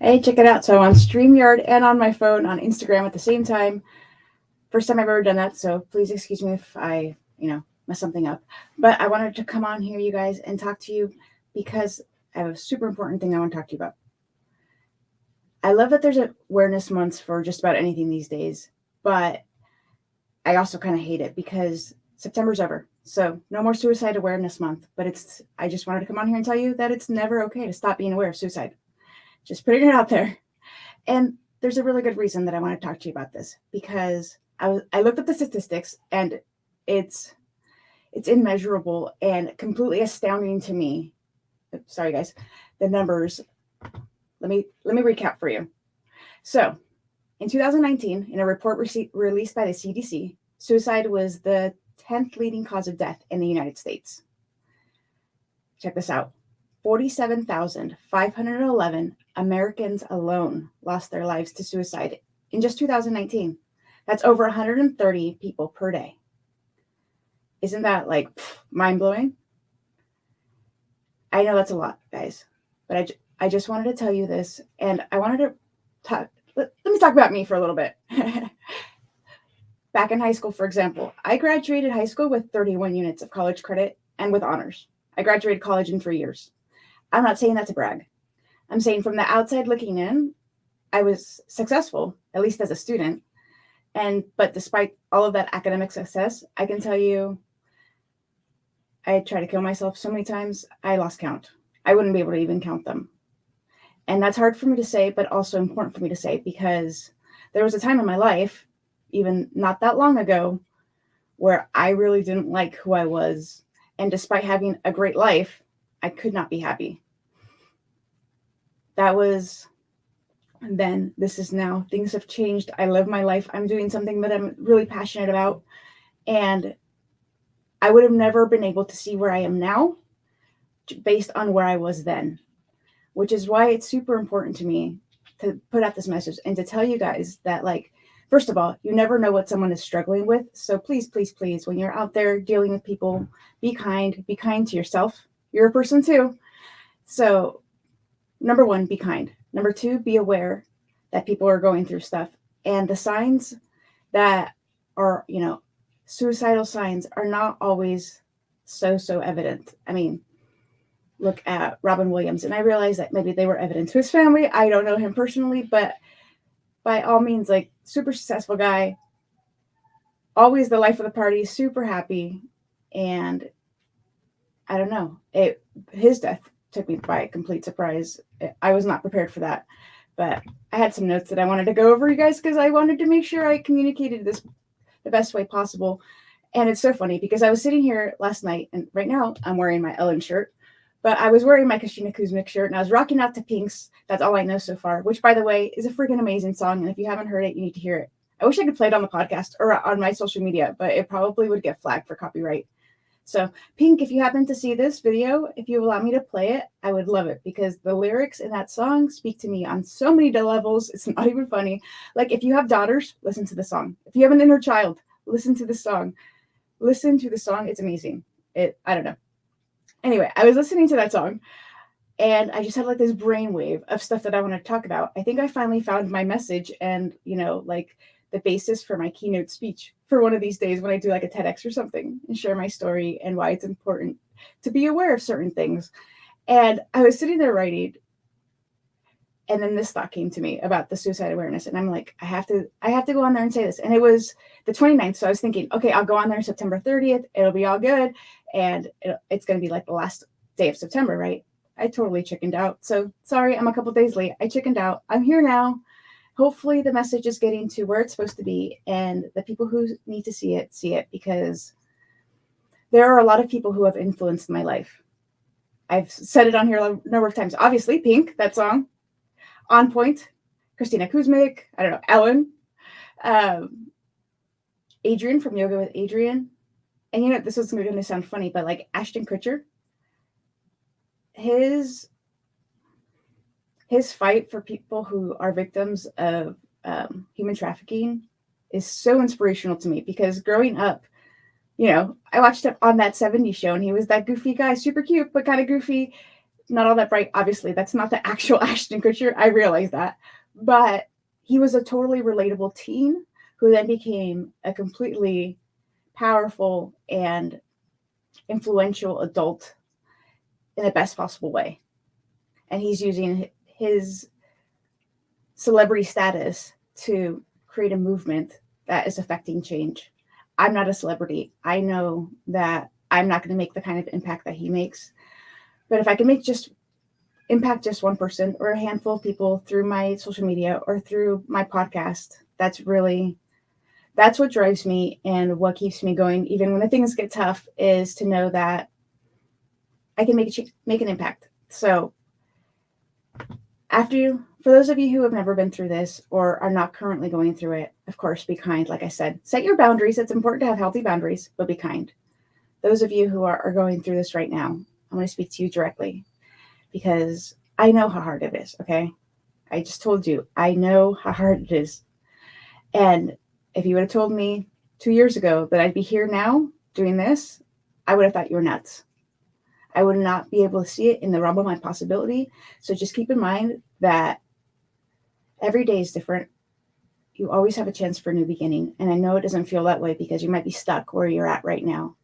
Hey, check it out. So I'm on StreamYard and on my phone on Instagram at the same time. First time I've ever done that, so please excuse me if I, mess something up. But I wanted to come on here, you guys, and talk to you because I have a super important thing I want to talk to you about. I love that there's awareness months for just about anything these days, but I also kind of hate it because September's over. So no more suicide awareness month, but I just wanted to come on here and tell you that it's never okay to stop being aware of suicide. Just putting it out there. And there's a really good reason that I want to talk to you about this because I looked at the statistics and it's immeasurable and completely astounding to me. Sorry guys, the numbers. Let me recap for you. So, in 2019, in a report released by the CDC, suicide was the 10th leading cause of death in the United States. Check this out. 47,511 Americans alone lost their lives to suicide in just 2019. That's over 130 people per day. Isn't that like mind-blowing? I know that's a lot, guys, but I just wanted to tell you this, and I wanted to let me talk about me for a little bit. Back in high school, for example, I graduated high school with 31 units of college credit and with honors. I graduated college in 3 years. I'm not saying that to brag. I'm saying from the outside looking in, I was successful, at least as a student. But despite all of that academic success, I can tell you I tried to kill myself so many times, I lost count. I wouldn't be able to even count them. And that's hard for me to say, but also important for me to say because there was a time in my life, even not that long ago, where I really didn't like who I was. And despite having a great life, I could not be happy. That was then. This is now. Things have changed. I live my life. I'm doing something that I'm really passionate about. And I would have never been able to see where I am now based on where I was then, which is why it's super important to me to put out this message and to tell you guys that, like, first of all, you never know what someone is struggling with. So please, please, please, when you're out there dealing with people, be kind to yourself. You're a person too. So number one, be kind. Number two, be aware that people are going through stuff. And the signs that are, suicidal signs are not always so evident. I mean, look at Robin Williams, and I realize that maybe they were evident to his family. I don't know him personally, but by all means, like, super successful guy, always the life of the party, super happy, and I don't know. His death took me by a complete surprise. I was not prepared for that, but I had some notes that I wanted to go over, you guys, because I wanted to make sure I communicated this the best way possible. And it's so funny because I was sitting here last night, and right now I'm wearing my Ellen shirt, but I was wearing my Christina Kuzmik shirt, and I was rocking out to Pink's That's All I Know So Far, which, by the way, is a freaking amazing song. And if you haven't heard it, you need to hear it. I wish I could play it on the podcast or on my social media, but it probably would get flagged for copyright. So, Pink, if you happen to see this video, if you allow me to play it, I would love it because the lyrics in that song speak to me on so many levels. It's not even funny. Like, if you have daughters, listen to the song. If you have an inner child, listen to the song. Listen to the song. It's amazing. I don't know. Anyway, I was listening to that song and I just had like this brainwave of stuff that I want to talk about. I think I finally found my message and, like the basis for my keynote speech for one of these days when I do like a TEDx or something and share my story and why it's important to be aware of certain things. And I was sitting there writing, and then this thought came to me about the suicide awareness. And I'm like, I have to go on there and say this. And it was the 29th. So I was thinking, okay, I'll go on there September 30th. It'll be all good. And it's going to be like the last day of September, right? I totally chickened out. So sorry, I'm a couple days late. I chickened out. I'm here now. Hopefully the message is getting to where it's supposed to be. And the people who need to see it, because there are a lot of people who have influenced my life. I've said it on here a number of times. Obviously, Pink, that song. On Point, Christina Kuzmik, I don't know, Ellen, Adrian from Yoga with Adrian. And this is going to sound funny, but like Ashton Kutcher, his fight for people who are victims of human trafficking is so inspirational to me because growing up, I watched him on that 70s show and he was that goofy guy, super cute, but kind of goofy. not all that bright. Obviously, that's not the actual Ashton Kutcher. I realize that. But he was a totally relatable teen who then became a completely powerful and influential adult in the best possible way. And he's using his celebrity status to create a movement that is affecting change. I'm not a celebrity. I know that I'm not going to make the kind of impact that he makes. But if I can impact just one person or a handful of people through my social media or through my podcast, that's what drives me, and what keeps me going even when the things get tough is to know that I can make an impact. So for those of you who have never been through this or are not currently going through it, of course, be kind. Like I said, set your boundaries. It's important to have healthy boundaries, but be kind. Those of you who are going through this right now, I want to speak to you directly because I know how hard it is, okay? I just told you, I know how hard it is. And if you would have told me 2 years ago that I'd be here now doing this, I would have thought you were nuts. I would not be able to see it in the realm of my possibility. So just keep in mind that every day is different. You always have a chance for a new beginning. And I know it doesn't feel that way because you might be stuck where you're at right now.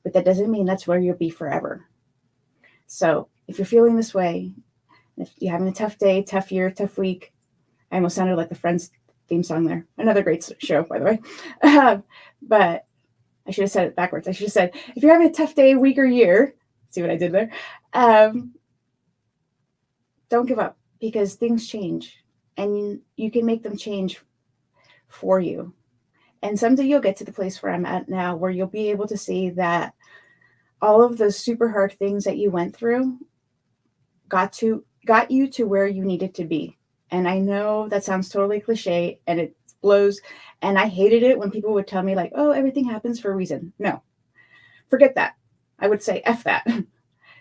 But that doesn't mean that's where you'll be forever. So if you're feeling this way, if you're having a tough day, tough year, tough week, I almost sounded like the Friends theme song there. Another great show, by the way. But I should have said it backwards. I should have said, if you're having a tough day, week, or year, see what I did there? Don't give up, because things change and you can make them change for you. And someday you'll get to the place where I'm at now, where you'll be able to see that all of those super hard things that you went through got you to where you needed to be. And I know that sounds totally cliche and it blows. And I hated it when people would tell me like, oh, everything happens for a reason. No, forget that. I would say, F that.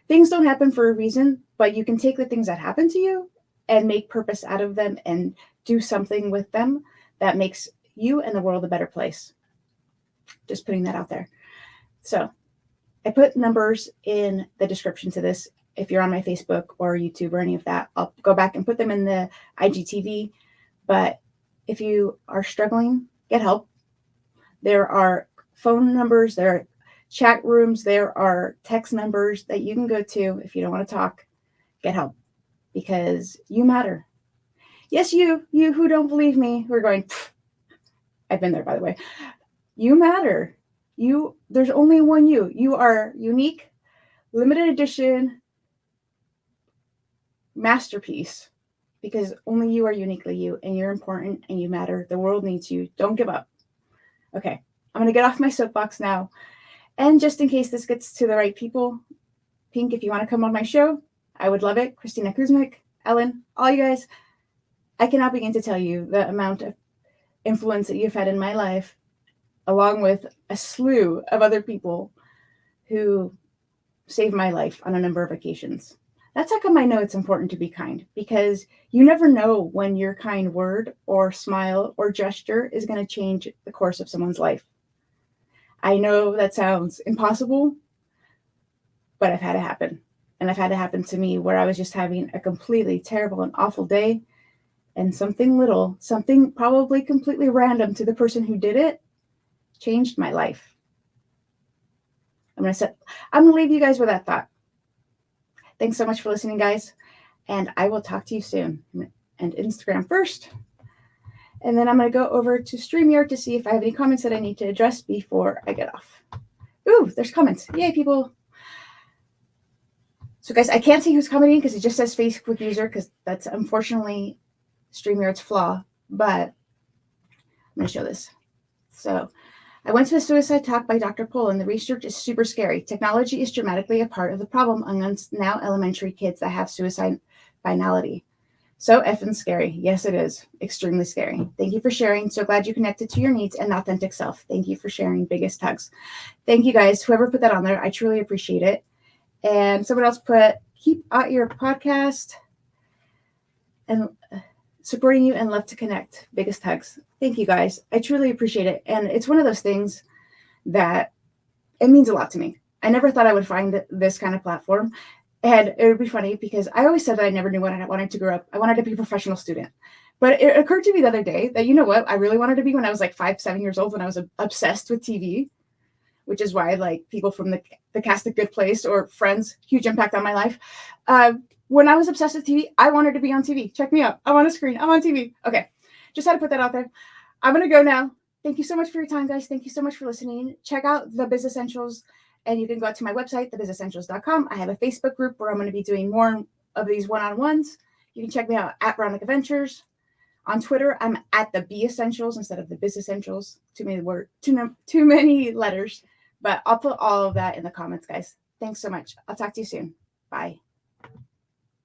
Things don't happen for a reason, but you can take the things that happen to you and make purpose out of them and do something with them that makes you and the world a better place. Just putting that out there. So I put numbers in the description to this. If you're on my Facebook or YouTube or any of that, I'll go back and put them in the IGTV. But if you are struggling, get help. There are phone numbers, there are chat rooms, there are text numbers that you can go to if you don't want to talk. Get help, because you matter. Yes, you who don't believe me, who are going, I've been there, by the way. You matter. There's only one you. You are unique, limited edition, masterpiece, because only you are uniquely you, and you're important and you matter. The world needs you. Don't give up. Okay, I'm going to get off my soapbox now. And just in case this gets to the right people, Pink, if you want to come on my show, I would love it. Christina Kuzmic, Ellen, all you guys, I cannot begin to tell you the amount of influence that you've had in my life, along with a slew of other people who saved my life on a number of occasions. That's how come I know it's important to be kind, because you never know when your kind word or smile or gesture is going to change the course of someone's life. I know that sounds impossible, but I've had it happen. And I've had it happen to me where I was just having a completely terrible and awful day, and something probably completely random to the person who did it, changed my life. I'm going to leave you guys with that thought. Thanks so much for listening, guys. And I will talk to you soon. And Instagram first. And then I'm going to go over to StreamYard to see if I have any comments that I need to address before I get off. Ooh, there's comments. Yay, people. So, guys, I can't see who's commenting because it just says Facebook user, because that's unfortunately StreamYard's flaw. But I'm going to show this. So I went to the suicide talk by Dr. Pohl, and the research is super scary. Technology is dramatically a part of the problem amongst now elementary kids that have suicide finality. So effing scary. Yes, it is. Extremely scary. Thank you for sharing. So glad you connected to your needs and authentic self. Thank you for sharing. Biggest hugs. Thank you, guys. Whoever put that on there, I truly appreciate it. And someone else put, keep out your podcast and supporting you and love to connect. Biggest hugs. Thank you, guys. I truly appreciate it. And it's one of those things that it means a lot to me. I never thought I would find this kind of platform. And it would be funny because I always said that I never knew what I wanted to grow up. I wanted to be a professional student. But it occurred to me the other day that, you know what, I really wanted to be when I was like 5, 7 years old, when I was obsessed with TV, which is why like people from the cast of Good Place or Friends, huge impact on my life. When I was obsessed with TV, I wanted to be on TV. Check me out. I'm on a screen. I'm on TV. Okay. Just had to put that out there. I'm going to go now. Thank you so much for your time, guys. Thank you so much for listening. Check out the Biz Essentials, and you can go out to my website, thebizessentials.com. I have a Facebook group where I'm going to be doing more of these one-on-ones. You can check me out at Brownick Adventures. On Twitter, I'm at the B Essentials instead of the Biz Essentials. Too many letters. But I'll put all of that in the comments, guys. Thanks so much. I'll talk to you soon. Bye.